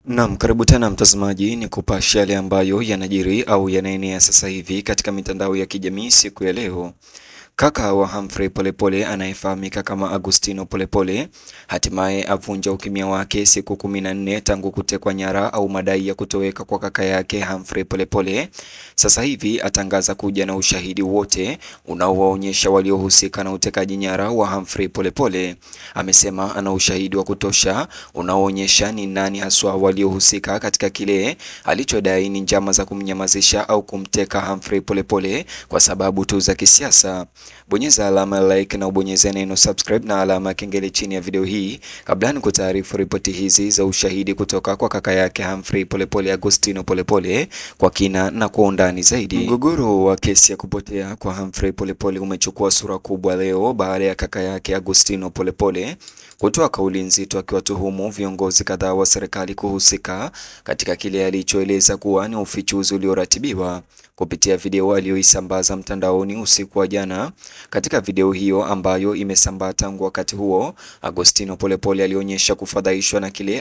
Naam, karibu tena mtazamaji, ni kupasha yale ambayo yanajiri au yanaenea sasa hivi katika mitandao ya kijamii siku ya leo. Kaka wa Humphrey Polepole anayefahamika kama Agustino Polepole hatimaye avunja ukimya wake siku 14 tangu kutekwa nyara au madai ya kutoweka kwa kaka yake Humphrey Polepole. Sasa hivi atangaza kuja na ushahidi wote unaowaonyesha waliohusika na utekaji nyara wa Humphrey Polepole. Amesema ana ushahidi wa kutosha unaoonyesha ni nani haswa waliohusika katika kile alichodai ni njama za kumnyamazisha au kumteka Humphrey Polepole kwa sababu tu za kisiasa. Bonyeza alama ya like na ubonyeze neno subscribe na alama ya kengele chini ya video hii kabla ni kutaarifu ripoti hizi za ushahidi kutoka kwa kaka yake Humphrey Polepole, Agustino Polepole, kwa kina na kwa undani zaidi. Mgogoro wa kesi ya kupotea kwa Humphrey Polepole umechukua sura kubwa leo baada ya kaka yake Agustino Polepole kutoa kauli nzito akiwatuhumu viongozi kadhaa wa serikali kuhusika katika kile alichoeleza kuwa ni ufichuzi ulioratibiwa. Kupitia video aliyoisambaza mtandaoni usiku wa jana. Katika video hiyo ambayo imesambaa tangu wakati huo, Agustino Polepole alionyesha kufadhaishwa na kile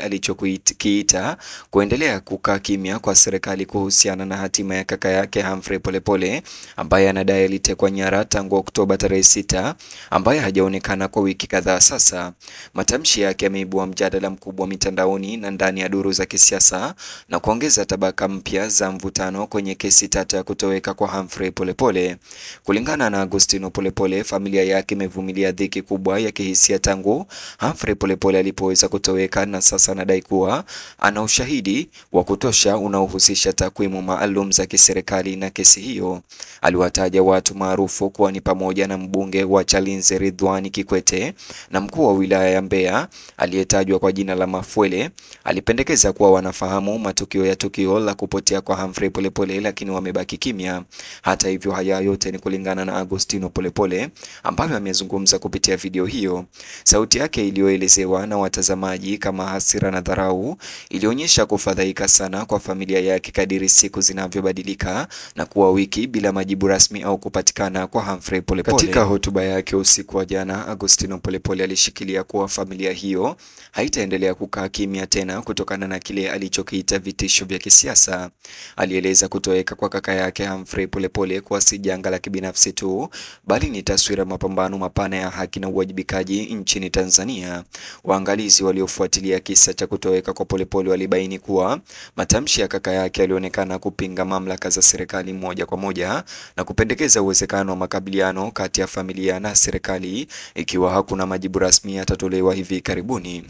alichokiita kuendelea kukaa kimya kwa serikali kuhusiana na hatima ya kaka yake Humphrey Polepole ambaye anadai alitekwa nyara tangu Oktoba tarehe 6, ambaye hajaonekana kwa wiki kadhaa sasa. Matamshi yake yameibua mjadala mkubwa mitandaoni na ndani ya duru za kisiasa na kuongeza tabaka mpya za mvutano kwenye kesi tata ya kutoweka kwa Humphrey Polepole. Kulingana na Agustino Polepole, familia yake imevumilia dhiki kubwa ya kihisia tangu Humphrey Polepole alipoweza kutoweka, na sasa anadai kuwa ana ushahidi wa kutosha unaohusisha takwimu maalum za kiserikali na kesi hiyo. Aliwataja watu maarufu kuwa ni pamoja na mbunge wa Chalinze Ridhiwani Kikwete na mkuu wa wilaya ya Mbeya aliyetajwa kwa jina la Mafwele. Alipendekeza kuwa wanafahamu matukio ya tukio la kupotea kwa Humphrey Polepole lakini wamebaki kimya. Hata hivyo, haya yote ni kulingana na Agustino Polepole ambaye amezungumza kupitia video hiyo. Sauti yake iliyoelezewa na watazamaji kama hasira na dharau ilionyesha kufadhaika sana kwa familia yake kadiri siku zinavyobadilika na kuwa wiki bila majibu rasmi au kupatikana kwa Humphrey Polepole. Katika hotuba yake usiku wa jana, Agustino Polepole alishikilia kuwa familia hiyo haitaendelea kukaa kimya tena kutokana na kile alichokiita vitisho vya kisiasa. Alieleza kutoweka kwa kaka yake Humphrey Polepole kuwa si janga la kibinafsi tu, bali ni taswira ya mapambano mapana ya haki na uwajibikaji nchini Tanzania. Waangalizi waliofuatilia kisa cha kutoweka kwa Polepole walibaini kuwa matamshi ya kaka yake yalionekana kupinga mamlaka za serikali moja kwa moja na kupendekeza uwezekano wa makabiliano kati ya familia na serikali ikiwa hakuna majibu rasmi yatatolewa hivi karibuni.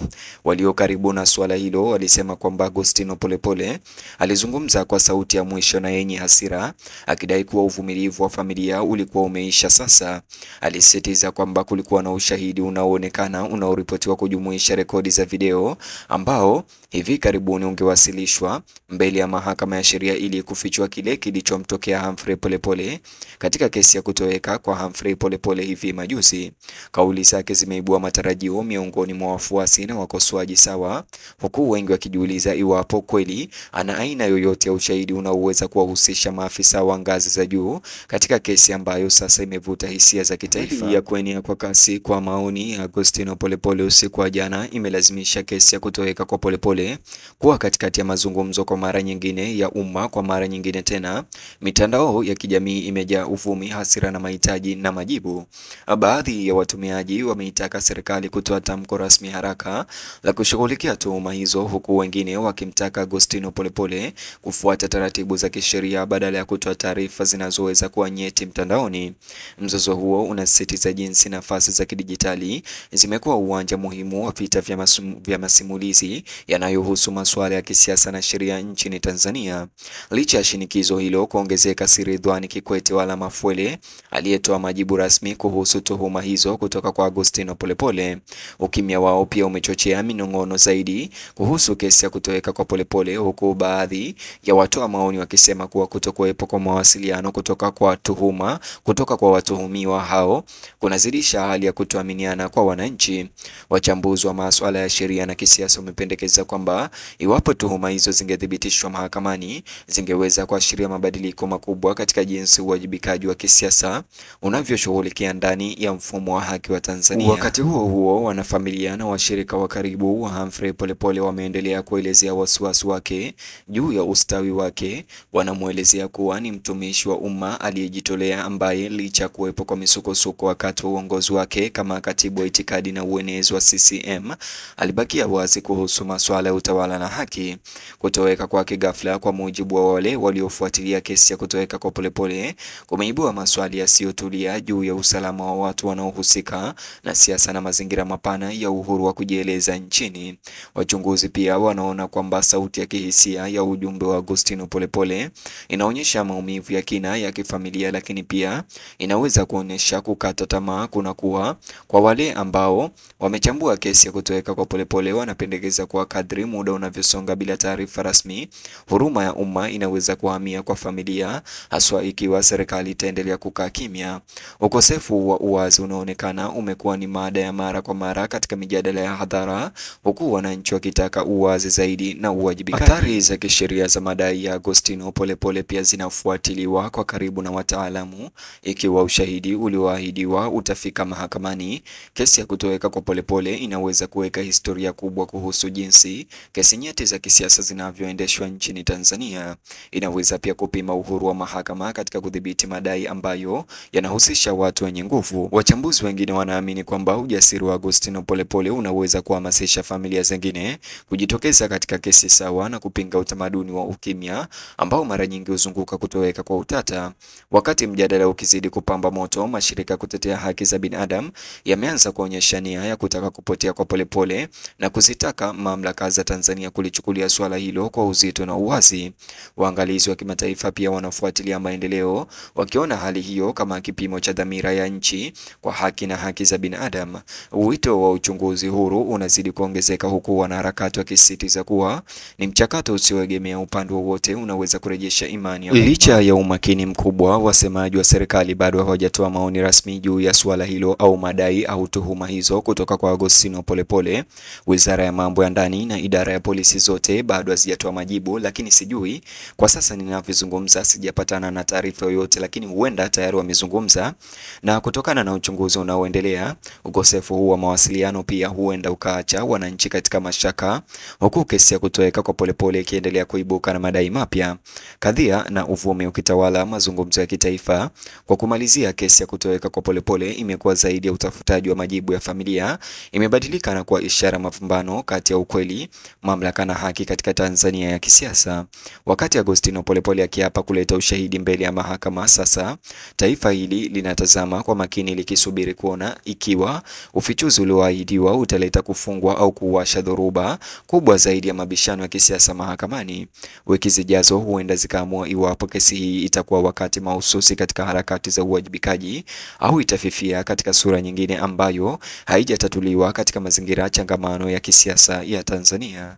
Walio karibu na suala hilo walisema kwamba Agustino Polepole alizungumza kwa sauti ya mwisho na yenye hasira, akidai kuwa uvumilivu wa familia ulikuwa umeisha sasa. Alisisitiza kwamba kulikuwa na ushahidi unaoonekana unaoripotiwa kujumuisha rekodi za video ambao hivi karibuni ungewasilishwa mbele ya mahakama ya sheria ili kufichua kile kilichomtokea Humphrey Polepole katika kesi ya kutoweka kwa Humphrey Polepole hivi majuzi. Kauli zake zimeibua matarajio miongoni mwa wafuasi na wakosoaji sawa, huku wengi wakijiuliza iwapo kweli ana aina yoyote ya ushahidi unaoweza kuwahusisha maafisa wa ngazi za juu katika kesi ambayo sasa imevuta hisia za kitaifa. Ya kuenea kwa kasi kwa maoni ya Agustino Polepole usiku wa jana imelazimisha kesi ya kutoweka kwa Polepole kuwa katikati ya mazungumzo kwa mara nyingine ya umma. Kwa mara nyingine tena, mitandao ya kijamii imejaa uvumi, hasira na mahitaji na majibu. Baadhi ya watumiaji wameitaka serikali kutoa tamko rasmi haraka la kushughulikia tuhuma hizo, huku wengine wakimtaka Agustino Polepole kufuata taratibu za kisheria badala ya kutoa taarifa zinazoweza kuwa nyeti mtandaoni. Mzozo huo unasisitiza jinsi nafasi za kidijitali zimekuwa uwanja muhimu wa vita vya masimulizi yanayohusu masuala ya kisiasa na sheria nchini Tanzania. Licha ya shinikizo hilo kuongezeka, si Ridhiwani Kikwete wala Mafwele aliyetoa majibu rasmi kuhusu tuhuma hizo kutoka kwa Agustino Polepole. Ukimya wao pia umechochea minong'ono zaidi kuhusu kesi ya kutoweka kwa Polepole, huku baadhi ya watoa maoni wakisema kuwa kutokuwepo kwa mawasiliano kutoka kwa watuhumiwa hao kunazidisha hali ya kutoaminiana kwa wananchi. Wachambuzi wa masuala ya sheria na kisiasa wamependekeza kwamba iwapo tuhuma hizo zingethibitishwa mahakamani, zingeweza kuashiria mabadiliko makubwa katika jinsi uwajibikaji wa kisiasa unavyoshughulikia ndani ya mfumo wa haki wa Tanzania. Wakati huo huo, Wanafamilia na washirika wa karibu wa Humphrey Polepole wameendelea kuelezea wasiwasi wake juu ya ustawi wake. Wanamwelezea kuwa ni mtumishi wa umma aliyejitolea ambaye licha ya kuwepo kwa misukosuko wakati wa uongozi wake kama katibu wa itikadi na uenezi wa CCM, alibakia wazi kuhusu masuala ya utawala na haki. Kutoweka kwake ghafla, kwa mujibu wa wale waliofuatilia kesi ya kutoweka kwa Polepole, kumeibua maswali yasiyotulia juu ya usalama wa watu wanaohusika na siasa na mazingira mapana ya uhuru wa kujieleza nchini. Wachunguzi pia wanaona kwamba sauti ya kihisia ya ujumbe wa Augustino Polepole inaonyesha maumivu ya kina ya kifamilia, lakini pia inaweza kuonyesha kukata tamaa kunakuwa kwa wale ambao wamechambua kesi ya kutoweka kwa Polepole. Wanapendekeza kwa kadri muda unavyosonga bila taarifa rasmi, huruma ya umma inaweza kuhamia kwa familia, haswa ikiwa serikali itaendelea kukaa kimya. Ukosefu wa uwazi unaonekana umekuwa ni mada ya mara kwa mara katika mijadala ya hadhara, huku wananchi wakitaka uwazi zaidi na uwajibikaji. Athari za kisheria za madai ya Augustino Polepole pia zinafuatiliwa kwa karibu na wataalamu. Ikiwa ushahidi ulioahidiwa utafika mahakamani, kesi ya kutoweka kwa Polepole inaweza kuweka historia kubwa kuhusu jinsi kesi nyeti za kisiasa zinavyoendeshwa nchini Tanzania. Inaweza pia kupima uhuru wa mahakama katika kudhibiti madai ambayo yanahusisha watu wenye nguvu. Wachambuzi wengine wanaamini kwamba ujasiri wa Augustino Polepole unaweza kuhamasisha familia zingine kujitokeza katika kesi sawa na kupinga utamaduni wa ukimya ambao mara nyingi huzunguka kutoweka kwa utata. Wakati mjadala ukizidi kupamba moto, mashirika kutetea haki za binadamu yameanza kuonyesha nia ya kutaka kupotea kwa Polepole na kuzitaka mamlaka za Tanzania kulichukulia swala hilo kwa uzito na uwazi. Waangalizi wa kimataifa pia wanafuatilia maendeleo, wakiona hali hiyo kama kipimo cha dhamira ya nchi kwa haki na haki za binadamu. Wito wa uchunguzi huru unazidi kuongezeka, huku wanaharakati wakisisitiza kuwa ni mchakato usioegemea upande wowote unaweza kurejesha imani ya umma. Licha ya umakini mkubwa, wasemaji wa serikali bado hawajatoa maoni rasmi juu ya suala hilo au madai au tuhuma hizo kutoka kwa Augustino Polepole. Wizara ya Mambo ya Ndani na idara ya polisi zote bado hazijatoa majibu, lakini sijui kwa sasa ninavyozungumza sijapatana na taarifa yoyote, lakini huenda tayari wamezungumza. Na kutokana na uchunguzi unaoendelea, ukosefu huu wa mawasiliano pia huenda ukaacha wananchi katika mashaka, huku kesi ya kutoweka kwa Polepole ikiendelea kuibuka na madai mapya, kadhia na uvumi ukitawala mazungumzo ya kitaifa. Kwa kumalizia, kesi ya kutoweka kwa Polepole imekuwa zaidi ya utafutaji wa majibu ya familia, imebadilika na kuwa ishara mapambano kati ya ukweli, mamlaka na haki katika Tanzania ya kisiasa. Wakati Augustino Polepole akiapa kuleta ushahidi mbele ya mahakama, sasa taifa hili linatazama kwa makini likisubiri kuona ikiwa ufichuzi ulioahidiwa utaleta kufungwa au kuwasha dhoruba kubwa zaidi ya mabishano ya kisiasa mahakamani. Wiki zijazo huenda zikaamua iwapo kesi hii itakuwa wakati mahususi katika harakati za uwajibikaji au itafifia katika sura nyingine ambayo haijatatuliwa katika mazingira changamano ya kisiasa ya Tanzania.